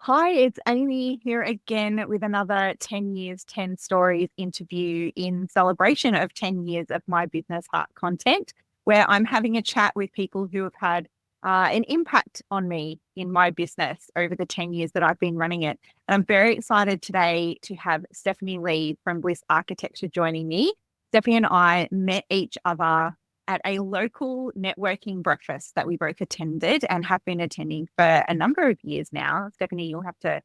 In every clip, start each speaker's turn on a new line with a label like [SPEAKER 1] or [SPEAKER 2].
[SPEAKER 1] Hi, it's Amy here again with another 10 Years, 10 Stories interview in celebration of 10 years of my business heart content, where I'm having a chat with people who have had an impact on me in my business over the 10 years that I've been running it. And I'm very excited today to have Stephanie Lee from Bliss Architecture joining me. Stephanie and I met each other at a local networking breakfast that we both attended and have been attending for a number of years now. Stephanie, you'll have to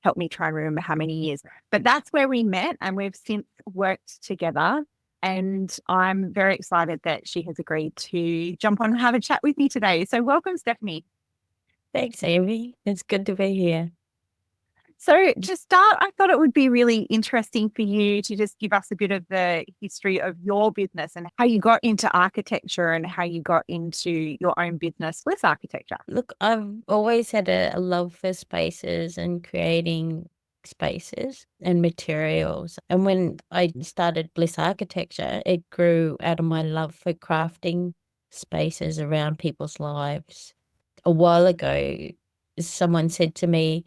[SPEAKER 1] help me try and remember how many years, but that's where we met and we've since worked together. And I'm very excited that she has agreed to jump on and have a chat with me today. So welcome, Stephanie.
[SPEAKER 2] Thanks, Amy. It's good to be here.
[SPEAKER 1] So to start, I thought it would be really interesting for you to just give us a bit of the history of your business and how you got into architecture and how you got into your own business, Bliss Architecture.
[SPEAKER 2] Look, I've always had a love for spaces and creating spaces and materials. And when I started Bliss Architecture, it grew out of my love for crafting spaces around people's lives. A while ago, someone said to me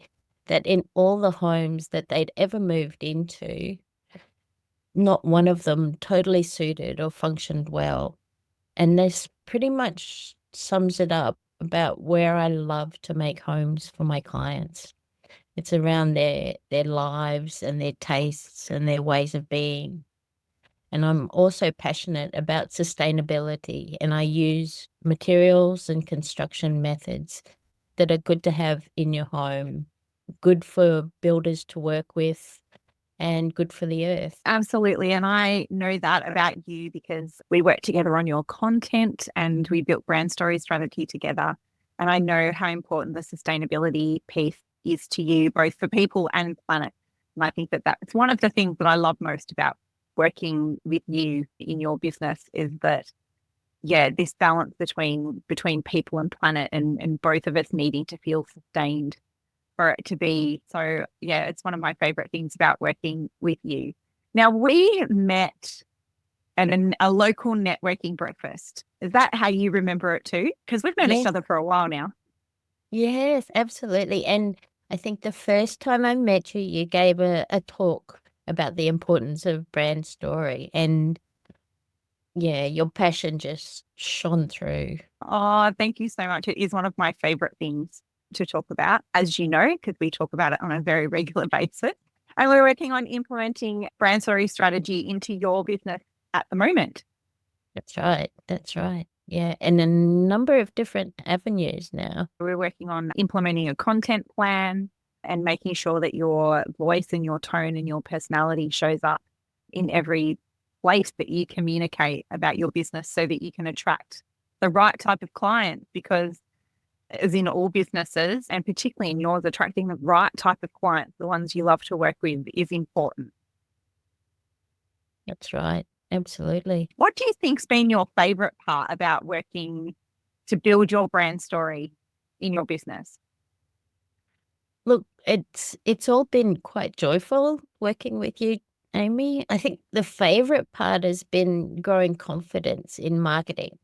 [SPEAKER 2] that in all the homes that they'd ever moved into, not one of them totally suited or functioned well. And this pretty much sums it up about where I love to make homes for my clients. It's around their lives and their tastes and their ways of being. And I'm also passionate about sustainability, and I use materials and construction methods that are good to have in your home, good for builders to work with, and good for the earth.
[SPEAKER 1] Absolutely. And I know that about you because we worked together on your content and we built brand story strategy together. And I know how important the sustainability piece is to you, both for people and planet. And I think that that's one of the things that I love most about working with you in your business is that, yeah, this balance between people and planet and both of us needing to feel sustained for it to be. So, yeah, it's one of my favorite things about working with you. Now, we met at a local networking breakfast. Is that how you remember it too? Because we've known each
[SPEAKER 2] Yes,
[SPEAKER 1] other for a while now.
[SPEAKER 2] yes, absolutely. And I think the first time I met you, you gave a talk about the importance of brand story. And yeah, your passion just shone through.
[SPEAKER 1] Oh, thank you so much. It is one of my favorite things to talk about, as you know, because we talk about it on a very regular basis. And we're working on implementing brand story strategy into your business at the moment.
[SPEAKER 2] That's right. That's right. Yeah. And a number of different avenues now.
[SPEAKER 1] We're working on implementing a content plan and making sure that your voice and your tone and your personality shows up in every place that you communicate about your business so that you can attract the right type of client. Because, as in all businesses, and particularly in yours, attracting the right type of clients, the ones you love to work with, is important.
[SPEAKER 2] That's right. Absolutely.
[SPEAKER 1] What do you think's been your favorite part about working to build your brand story in your business?
[SPEAKER 2] Look, it's all been quite joyful working with you, Amy. I think the favorite part has been growing confidence in marketing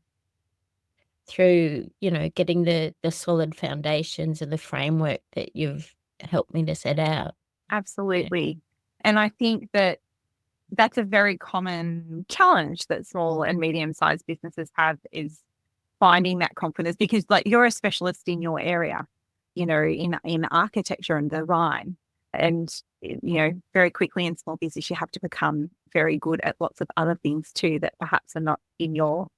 [SPEAKER 2] through, getting the solid foundations and the framework that you've helped me to set out. Yeah.
[SPEAKER 1] Absolutely. And I think that that's a very common challenge that small and medium-sized businesses have is finding that confidence because like you're a specialist in your area, in architecture and design. And very quickly in small business, you have to become very good at lots of other things too that perhaps are not in your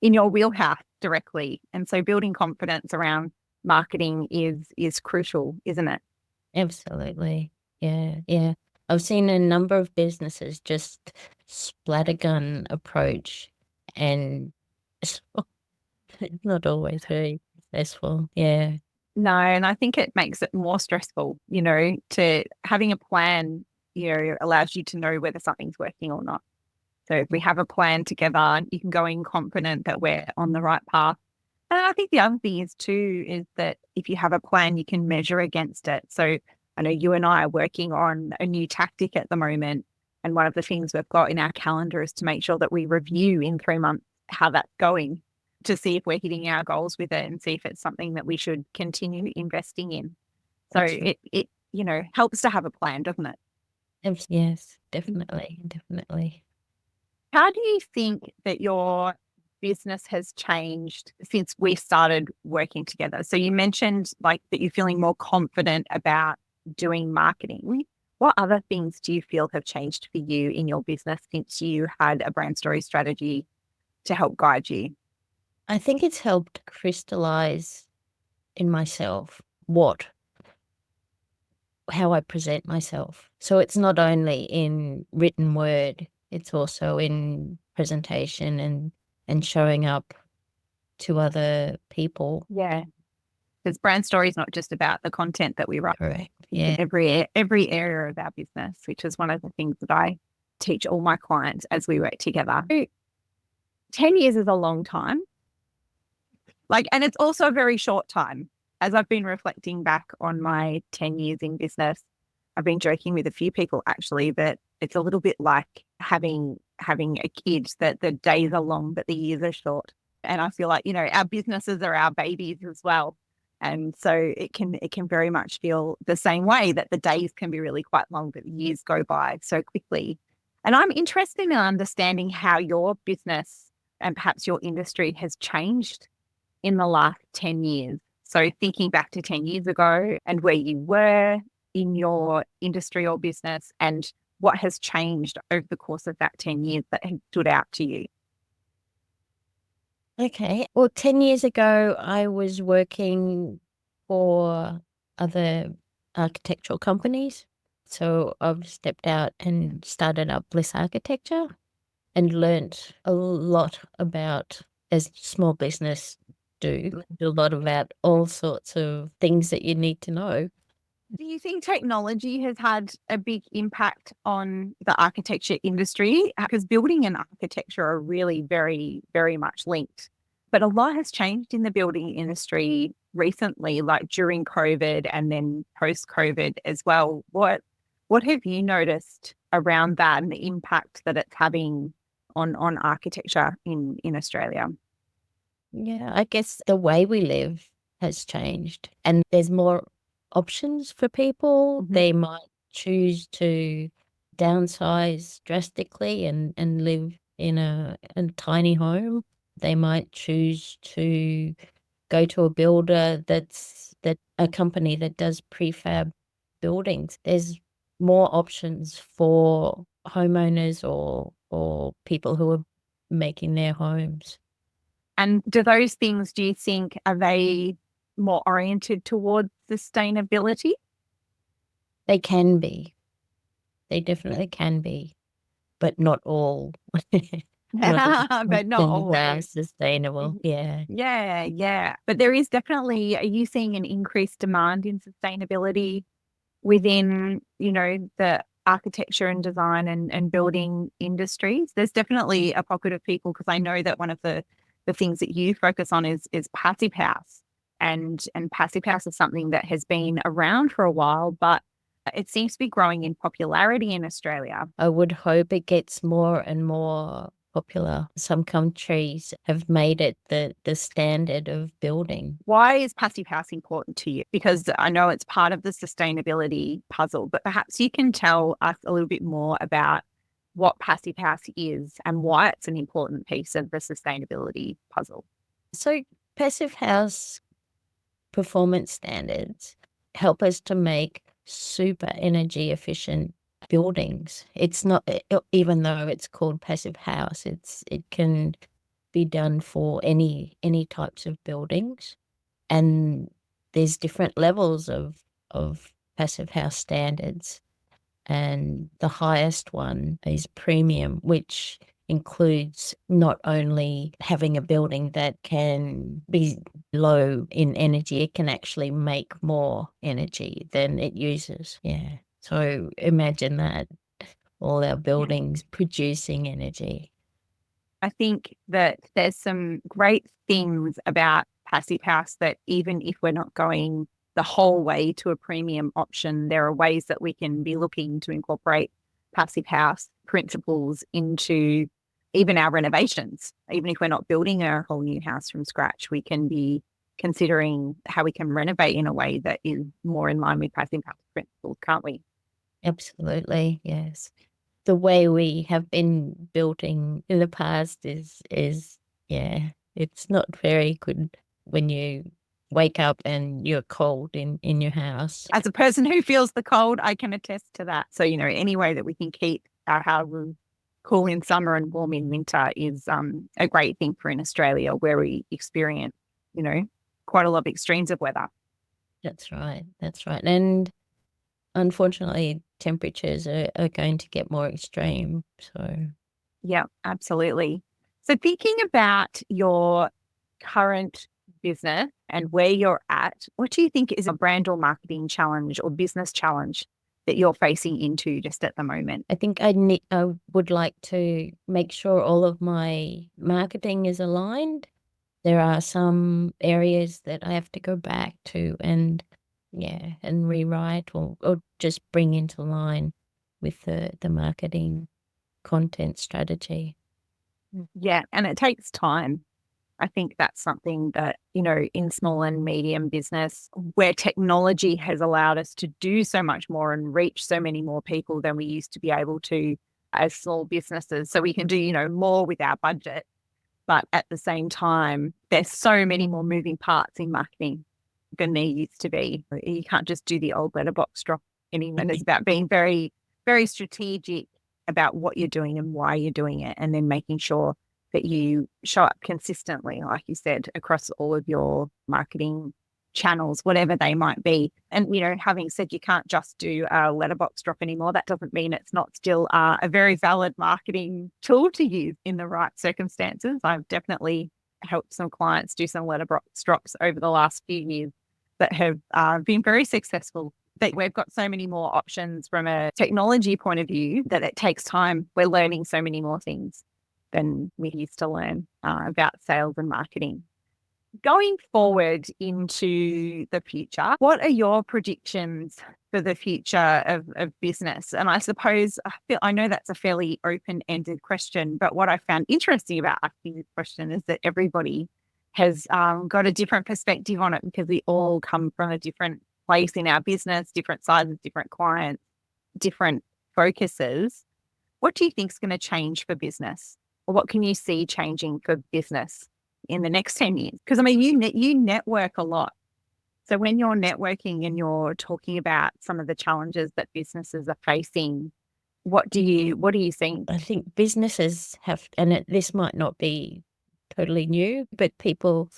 [SPEAKER 1] wheelhouse directly. And so building confidence around marketing is crucial, isn't it?
[SPEAKER 2] Absolutely. Yeah, yeah. I've seen a number of businesses just splattergun approach, and it's not always very successful. Yeah.
[SPEAKER 1] No, and I think it makes it more stressful, to having a plan, allows you to know whether something's working or not. So if we have a plan together, you can go in confident that we're on the right path. And I think the other thing is too, is that if you have a plan, you can measure against it. So I know you and I are working on a new tactic at the moment. And one of the things we've got in our calendar is to make sure that we review in 3 months how that's going to see if we're hitting our goals with it and see if it's something that we should continue investing in. So
[SPEAKER 2] That's right.
[SPEAKER 1] it helps to have a plan, doesn't it?
[SPEAKER 2] Yes, definitely, definitely.
[SPEAKER 1] How do you think that your business has changed since we started working together? So you mentioned like that you're feeling more confident about doing marketing. What other things do you feel have changed for you in your business since you had a brand story strategy to help guide you?
[SPEAKER 2] I think it's helped crystallize in myself how I present myself. So it's not only in written word, it's also in presentation and showing up to other people.
[SPEAKER 1] Yeah. Because brand story is not just about the content that we write.
[SPEAKER 2] Correct.
[SPEAKER 1] It's in
[SPEAKER 2] Yeah.
[SPEAKER 1] every area of our business, which is one of the things that I teach all my clients as we work together. 10 years is a long time. And it's also a very short time. As I've been reflecting back on my 10 years in business, I've been joking with a few people actually that it's a little bit like having a kid, that the days are long, but the years are short. And I feel like, our businesses are our babies as well. And so it can very much feel the same way, that the days can be really quite long, but the years go by so quickly. And I'm interested in understanding how your business and perhaps your industry has changed in the last 10 years. So thinking back to 10 years ago and where you were in your industry or business, and what has changed over the course of that 10 years that has stood out to you.
[SPEAKER 2] Okay. Well, 10 years ago, I was working for other architectural companies. So I've stepped out and started up Bliss Architecture and learnt a lot about, as small business do, a lot about all sorts of things that you need to know.
[SPEAKER 1] Do you think technology has had a big impact on the architecture industry? Because building and architecture are really very, very much linked. But a lot has changed in the building industry recently, like during COVID and then post-COVID as well. What have you noticed around that and the impact that it's having on architecture in Australia?
[SPEAKER 2] Yeah, I guess the way we live has changed and there's more options for people.
[SPEAKER 1] Mhm.
[SPEAKER 2] They might choose to downsize drastically and live in a tiny home. They might choose to go to a builder that a company that does prefab buildings. There's more options for homeowners or people who are making their homes.
[SPEAKER 1] And do you think, are they more oriented towards sustainability?
[SPEAKER 2] They can be. They definitely can be, but not all. Not all
[SPEAKER 1] But not
[SPEAKER 2] things are
[SPEAKER 1] always.
[SPEAKER 2] sustainable. Yeah.
[SPEAKER 1] Yeah, yeah. But there is definitely, are you seeing an increased demand in sustainability within, the architecture and design and building industries? There's definitely a pocket of people, because I know that one of the things that you focus on is passive house. And passive house is something that has been around for a while, but it seems to be growing in popularity in Australia.
[SPEAKER 2] I would hope it gets more and more popular. Some countries have made it the standard of building.
[SPEAKER 1] Why is passive house important to you? Because I know it's part of the sustainability puzzle, but perhaps you can tell us a little bit more about what passive house is and why it's an important piece of the sustainability puzzle.
[SPEAKER 2] So passive house performance standards help us to make super energy efficient buildings. It's not, even though it's called passive house, it can be done for any types of buildings. And there's different levels of passive house standards. And the highest one is premium, which includes not only having a building that can be low in energy, it can actually make more energy than it uses. Yeah. So imagine that, all our buildings producing energy.
[SPEAKER 1] I think that there's some great things about passive house that even if we're not going the whole way to a premium option, there are ways that we can be looking to incorporate passive house principles into even our renovations. Even if we're not building a whole new house from scratch, we can be considering how we can renovate in a way that is more in line with passive impact principles, can't we?
[SPEAKER 2] Absolutely, yes. The way we have been building in the past is yeah, it's not very good when you wake up and you're cold in your house.
[SPEAKER 1] As a person who feels the cold, I can attest to that. So, any way that we can keep our houses cool in summer and warm in winter is a great thing for in Australia, where we experience, quite a lot of extremes of weather.
[SPEAKER 2] That's right. That's right. And unfortunately, temperatures are going to get more extreme. So,
[SPEAKER 1] Yeah, absolutely. So thinking about your current business and where you're at, what do you think is a brand or marketing challenge or business challenge that you're facing into just at the moment?
[SPEAKER 2] I think I would like to make sure all of my marketing is aligned. There are some areas that I have to go back to and rewrite or just bring into line with the marketing content strategy.
[SPEAKER 1] Yeah, and it takes time. I think that's something that, in small and medium business, where technology has allowed us to do so much more and reach so many more people than we used to be able to as small businesses. So we can do, more with our budget. But at the same time, there's so many more moving parts in marketing than there used to be. You can't just do the old letterbox drop anymore. And it's about being very, very strategic about what you're doing and why you're doing it, and then making sure that you show up consistently, like you said, across all of your marketing channels, whatever they might be. And, having said you can't just do a letterbox drop anymore, that doesn't mean it's not still a very valid marketing tool to use in the right circumstances. I've definitely helped some clients do some letterbox drops over the last few years that have been very successful. That we've got so many more options from a technology point of view that it takes time. We're learning so many more things than we used to learn about sales and marketing. Going forward into the future, what are your predictions for the future of business? And I suppose I know that's a fairly open-ended question, but what I found interesting about asking this question is that everybody has got a different perspective on it, because we all come from a different place in our business, different sizes, different clients, different focuses. What do you think is going to change for business? Or what can you see changing for business in the next 10 years? Because, you network a lot. So when you're networking and you're talking about some of the challenges that businesses are facing, what do you think?
[SPEAKER 2] I think businesses have, and this might not be totally new, but people,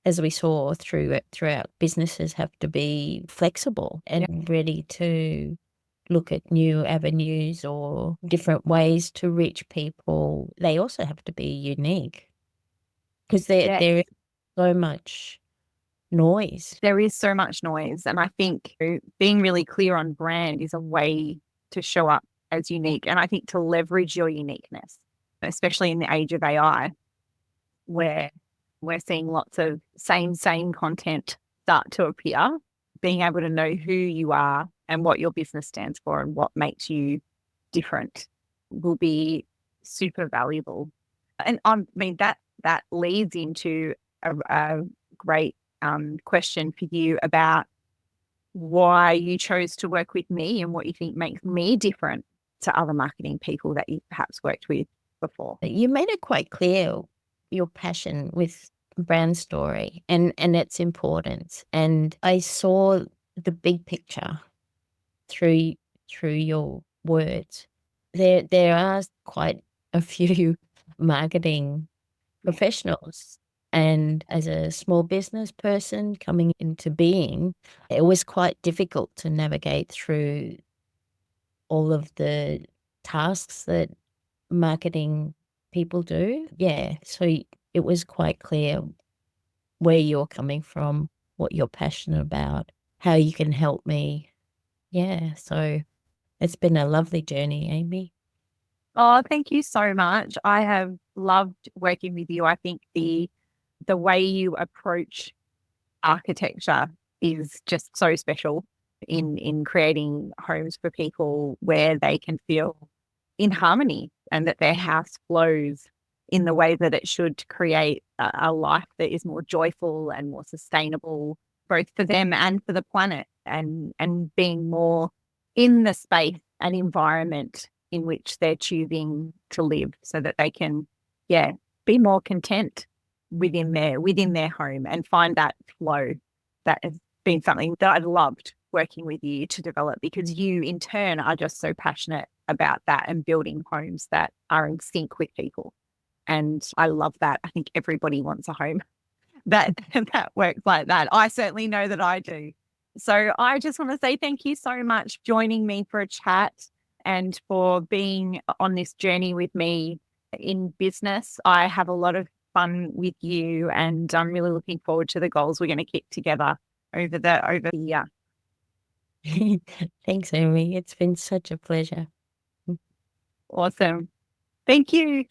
[SPEAKER 2] as we saw throughout, businesses have to be flexible and ready to look at new avenues or different ways to reach people. They also have to be unique because there is so much noise.
[SPEAKER 1] There is so much noise. And I think being really clear on brand is a way to show up as unique. And I think to leverage your uniqueness, especially in the age of AI, where we're seeing lots of same content start to appear, being able to know who you are and what your business stands for and what makes you different will be super valuable. And that leads into a great question for you about why you chose to work with me and what you think makes me different to other marketing people that you perhaps worked with before.
[SPEAKER 2] You made it quite clear your passion with brand story and its importance. And I saw the big picture through your words. There are quite a few marketing professionals. And as a small business person coming into being, it was quite difficult to navigate through all of the tasks that marketing people do. Yeah. So it was quite clear where you're coming from, what you're passionate about, how you can help me. Yeah. So it's been a lovely journey, Amy.
[SPEAKER 1] Oh, thank you so much. I have loved working with you. I think the way you approach architecture is just so special in creating homes for people where they can feel in harmony and that their house flows in the way that it should, to create a life that is more joyful and more sustainable, both for them and for the planet, and being more in the space and environment in which they're choosing to live, so that they can, be more content within their home and find that flow. That has been something that I've loved working with you to develop, because you in turn are just so passionate about that and building homes that are in sync with people. And I love that. I think everybody wants a home that that works like that. I certainly know that I do. So I just want to say thank you so much for joining me for a chat and for being on this journey with me in business. I have a lot of fun with you, and I'm really looking forward to the goals we're going to keep together over the year.
[SPEAKER 2] Thanks, Amy. It's been such a pleasure.
[SPEAKER 1] Awesome. Thank you.